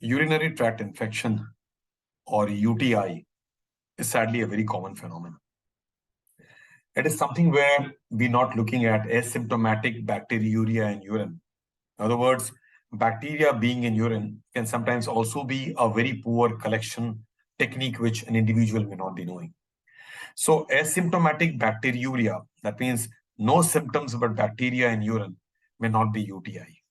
Urinary tract infection or UTI is sadly a very common phenomenon. It is something where we're not looking at asymptomatic bacteriuria in urine. In other words, bacteria being in urine can sometimes also be a very poor collection technique which an individual may not be knowing. So asymptomatic bacteriuria, that means no symptoms but bacteria in urine, may not be UTI.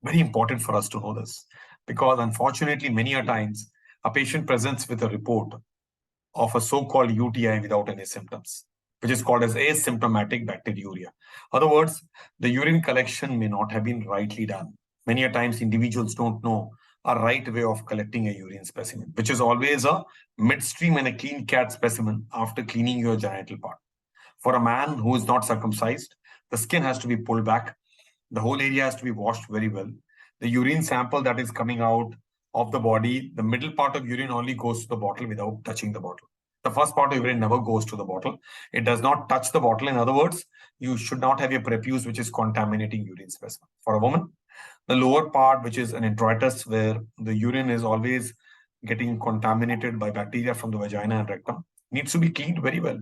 Very important for us to know this, because unfortunately, many a times, a patient presents with a report of a so-called UTI without any symptoms, which is called as asymptomatic bacteriuria. In other words, the urine collection may not have been rightly done. Many a times, individuals don't know a right way of collecting a urine specimen, which is always a midstream and a clean cat specimen after cleaning your genital part. For a man who is not circumcised, the skin has to be pulled back. The whole area has to be washed very well. The urine sample that is coming out of the body, the middle part of urine only goes to the bottle without touching the bottle. The first part of urine never goes to the bottle. It does not touch the bottle. In other words, you should not have a prepuce which is contaminating urine specimen. For a woman, the lower part, which is an introitus, where the urine is always getting contaminated by bacteria from the vagina and rectum, needs to be cleaned very well.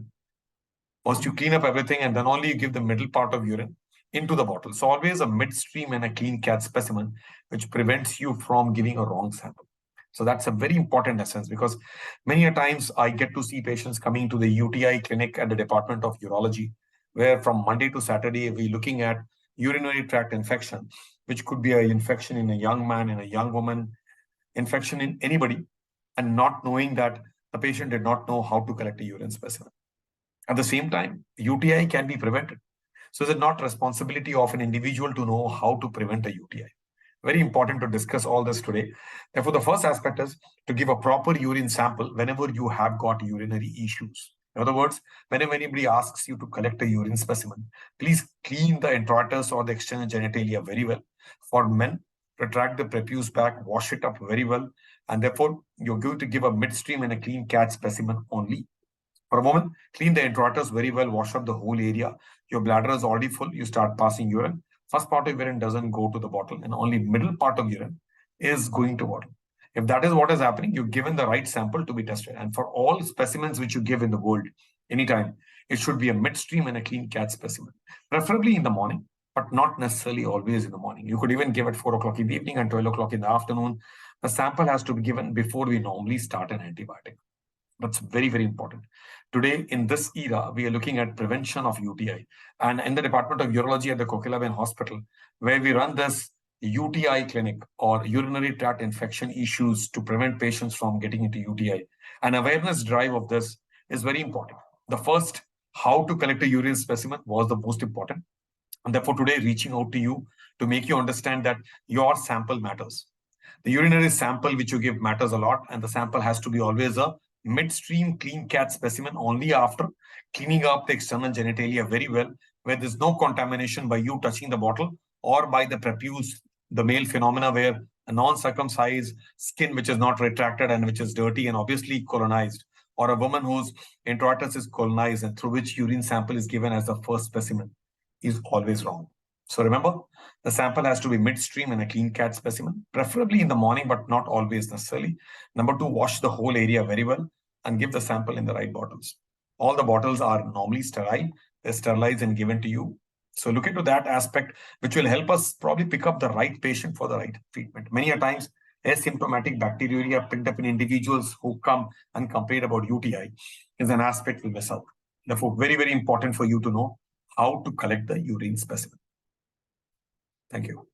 First, you clean up everything, and then only you give the middle part of urine into the bottle. So always a midstream and a clean cat specimen, which prevents you from giving a wrong sample. So that's a very important essence, because many a times I get to see patients coming to the UTI clinic at the Department of Urology, where from Monday to Saturday, we're looking at urinary tract infection, which could be an infection in a young man, in a young woman, infection in anybody, and not knowing that the patient did not know how to collect a urine specimen. At the same time, UTI can be prevented. So is it not responsibility of an individual to know how to prevent a UTI? Very important to discuss all this today. Therefore, the first aspect is to give a proper urine sample whenever you have got urinary issues. In other words, whenever anybody asks you to collect a urine specimen, please clean the introitus or the external genitalia very well. For men, retract the prepuce back, wash it up very well, and therefore you're going to give a midstream and a clean cat specimen only. For a woman, clean the introitus very well, wash up the whole area. Your bladder is already full, you start passing urine. First part of urine doesn't go to the bottle, and only middle part of urine is going to bottle. If that is what is happening, you've given the right sample to be tested. And for all specimens which you give in the world, anytime, it should be a midstream and a clean cat specimen, preferably in the morning, but not necessarily always in the morning. You could even give it 4 o'clock in the evening and 12 o'clock in the afternoon. The sample has to be given before we normally start an antibiotic. That's very, very important. Today, in this era, we are looking at prevention of UTI. And in the Department of Urology at the Kokilaben Hospital, where we run this UTI clinic or urinary tract infection issues to prevent patients from getting into UTI. An awareness drive of this is very important. The first, how to collect a urine specimen, was the most important. And therefore, today, reaching out to you to make you understand that your sample matters. The urinary sample which you give matters a lot, and the sample has to be always a midstream clean cat specimen only after cleaning up the external genitalia very well, where there's no contamination by you touching the bottle or by the prepuce, the male phenomena where a non-circumcised skin which is not retracted and which is dirty and obviously colonized, or a woman whose introitus is colonized and through which urine sample is given as the first specimen, is always wrong. So remember, the sample has to be midstream and a clean cat specimen, preferably in the morning, but not always necessarily. Number 2, wash the whole area very well and give the sample in the right bottles. All the bottles are normally sterile. They're sterilized and given to you. So look into that aspect, which will help us probably pick up the right patient for the right treatment. Many a times, asymptomatic bacteriuria picked up in individuals who come and complain about UTI is an aspect we miss out. Therefore, very, very important for you to know how to collect the urine specimen. Thank you.